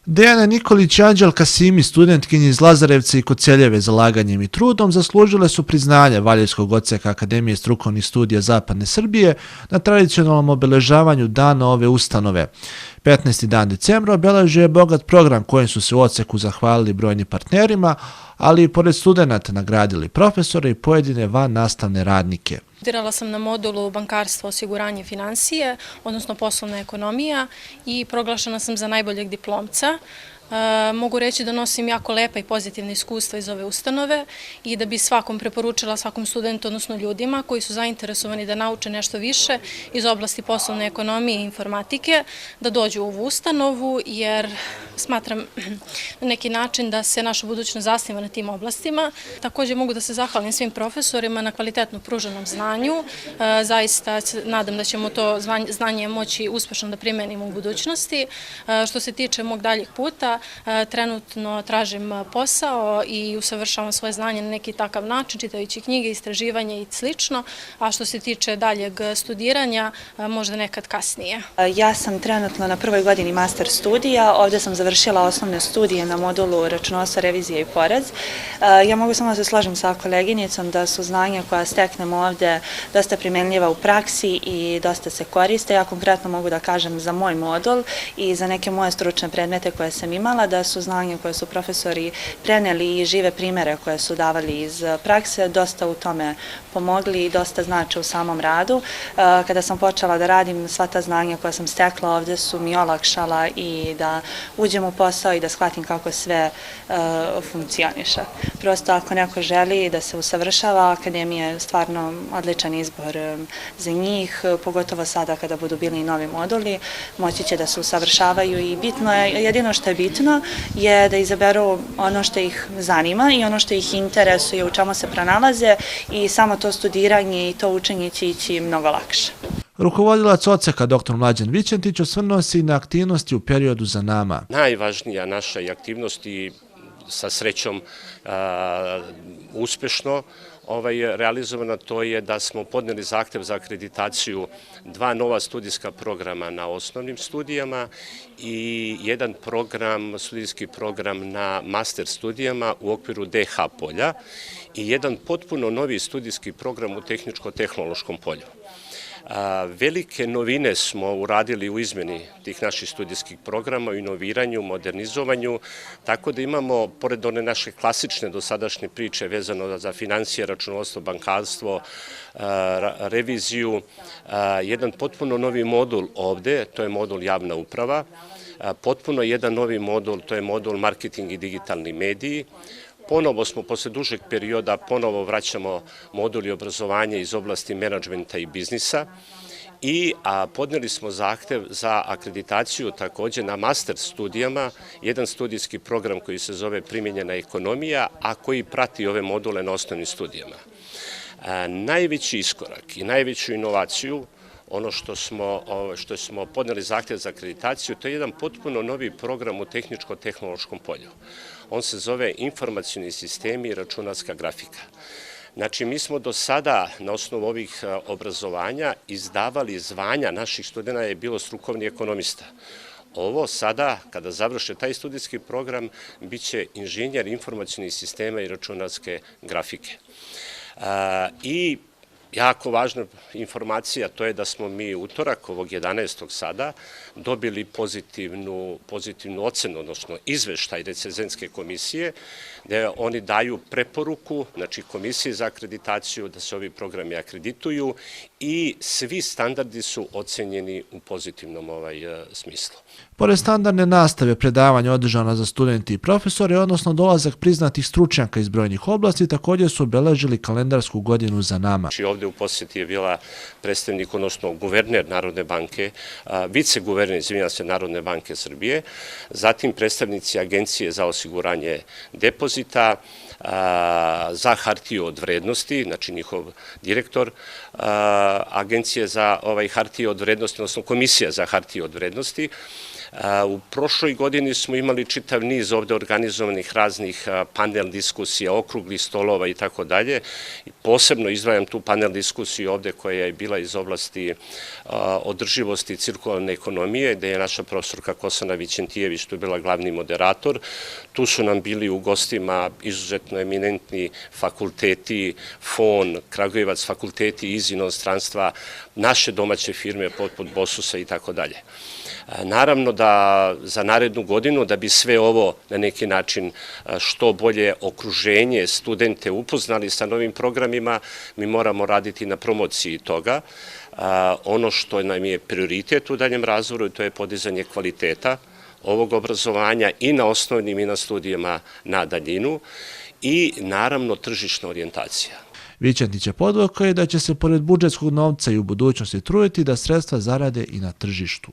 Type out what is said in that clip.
Dejana Nikolić i Anđelka Simi, studentkinji iz Lazarevca i Koceljeve, zalaganjem i trudom zaslužile su priznanje Valjevskog odseka Akademije strukovnih studija Zapadne Srbije na tradicionalnom obeležavanju dana ove ustanove. 15. dan decembra obeležio je bogat program kojim su se u odseku zahvalili brojnim partnerima, ali i pored studenata nagradili profesore i pojedine vannastavne radnike. Studirala sam na modulu bankarstvo, osiguranje i finansije, odnosno poslovna ekonomija, i proglašena sam za najboljeg diplomca. Mogu reći da nosim jako lepa i pozitivna iskustva iz ove ustanove i da bi svakom preporučila, svakom studentu, odnosno ljudima koji su zainteresovani da nauče nešto više iz oblasti poslovne ekonomije i informatike, da dođu u ovu ustanovu, jer smatram na neki način da se naša budućnost zasniva na tim oblastima. Također mogu da se zahvalim svim profesorima na kvalitetno pruženom znanju. Zaista nadam da ćemo to znanje moći uspešno da primenimo u budućnosti. Što se tiče mog daljeg puta, trenutno tražim posao i usavršavam svoje znanje na neki takav način, čitajući knjige, istraživanje i slično, a što se tiče daljeg studiranja, možda nekad kasnije. Ja sam trenutno na prvoj godini master studija, ovdje sam završila osnovne studije na modulu računovodstvo, revizija i porez. Ja mogu samo da se složim sa koleginicom da su znanja koja steknemo ovdje dosta primenljiva u praksi i dosta se koriste. Ja konkretno mogu da kažem za moj modul i za neke moje stručne predmete koje sam imala, da su znanja koje su profesori preneli i žive primere koje su davali iz prakse dosta u tome pomogli i dosta znače u samom radu. Kada sam počela da radim, sva ta znanja koja sam stekla ovdje su mi olakšala i da uđem u posao i da shvatim kako sve funkcioniše. Prosto ako neko želi da se usavršava, Akademija je stvarno odličan izbor za njih, pogotovo sada kada budu bili i novi moduli, moći će da se usavršavaju i jedino što je bitno je da izaberu ono što ih zanima i ono što ih interesuje, u čemu se pronalaze, i samo to studiranje i to učenje će ići mnogo lakše. Rukovodilac odseka dr. Mlađan Vićentić osvrnuo se i na aktivnosti u periodu za nama. Najvažnija naša aktivnosti, sa srećom uspešno realizovana, to je da smo podneli zahtev za akreditaciju 2 nova studijska programa na osnovnim studijama i jedan studijski program na master studijama u okviru DH polja i jedan potpuno novi studijski program u tehničko-tehnološkom polju. Velike novine smo uradili u izmeni tih naših studijskih programa, u inoviranju, modernizovanju, tako da imamo, pored one naše klasične dosadašnje priče vezano za financije, računovodstvo, bankarstvo, reviziju, jedan potpuno novi modul ovde, to je modul javna uprava, potpuno jedan novi modul, to je modul marketing i digitalni mediji. Ponovo smo, posle dužeg perioda, ponovo vraćamo moduli obrazovanja iz oblasti menadžmenta i biznisa i podneli smo zahtev za akreditaciju također na master studijama, jedan studijski program koji se zove Primenjena ekonomija, a koji prati ove module na osnovnim studijama. Najveći iskorak i najveću inovaciju, ono što smo podneli zahtev za akreditaciju, to je jedan potpuno novi program u tehničko-tehnološkom polju. On se zove Informacioni sistemi i računarska grafika. Znači, mi smo do sada na osnovu ovih obrazovanja izdavali zvanja naših studenta, je bilo strukovni ekonomista. Ovo sada, kada završe taj studijski program, bit će inženjer informacionih sistema i računarske grafike. I jako važna informacija, to je da smo mi utorak ovog 11. sada dobili pozitivnu ocenu, odnosno izveštaj recenzentske komisije, gde oni daju preporuku, znači komisiji za akreditaciju, da se ovi programi akredituju i svi standardi su ocenjeni u pozitivnom smislu. Pored standardne nastave, predavanja održana za studenti i profesore, odnosno dolazak priznatih stručnjaka iz brojnih oblasti, također su obeležili kalendarsku godinu za nama. Ovde u posjeti je bila predstavnik, odnosno guverner Narodne banke, viceguverner, izvinjam se, Narodne banke Srbije, zatim predstavnici Agencije za osiguranje depozita, za hartije od vrednosti, znači njihov direktor Agencije za hartije od vrednosti, odnosno Komisija za hartije od vrednosti, U prošloj godini smo imali čitav niz ovde organizovanih raznih panel diskusija, okruglih stolova i tako dalje. Posebno izdvajam tu panel diskusiju ovde koja je bila iz oblasti održivosti i cirkularne ekonomije, gde je naša profesorka Kosana Vićentijević tu bila glavni moderator. Tu su nam bili u gostima izuzetno eminentni fakulteti, FON, Kragujevac, fakulteti iz inostranstva, naše domaće firme poput Bosusa i tako dalje. Naravno da za narednu godinu, da bi sve ovo na neki način što bolje okruženje, studente upoznali sa novim programima, mi moramo raditi na promociji toga. Ono što nam je prioritet u daljem razvoju, to je podizanje kvaliteta ovog obrazovanja i na osnovnim i na studijama na daljinu i naravno tržišna orijentacija. Vićentić je podvukao da će se pored budžetskog novca i u budućnosti truditi da sredstva zarade i na tržištu.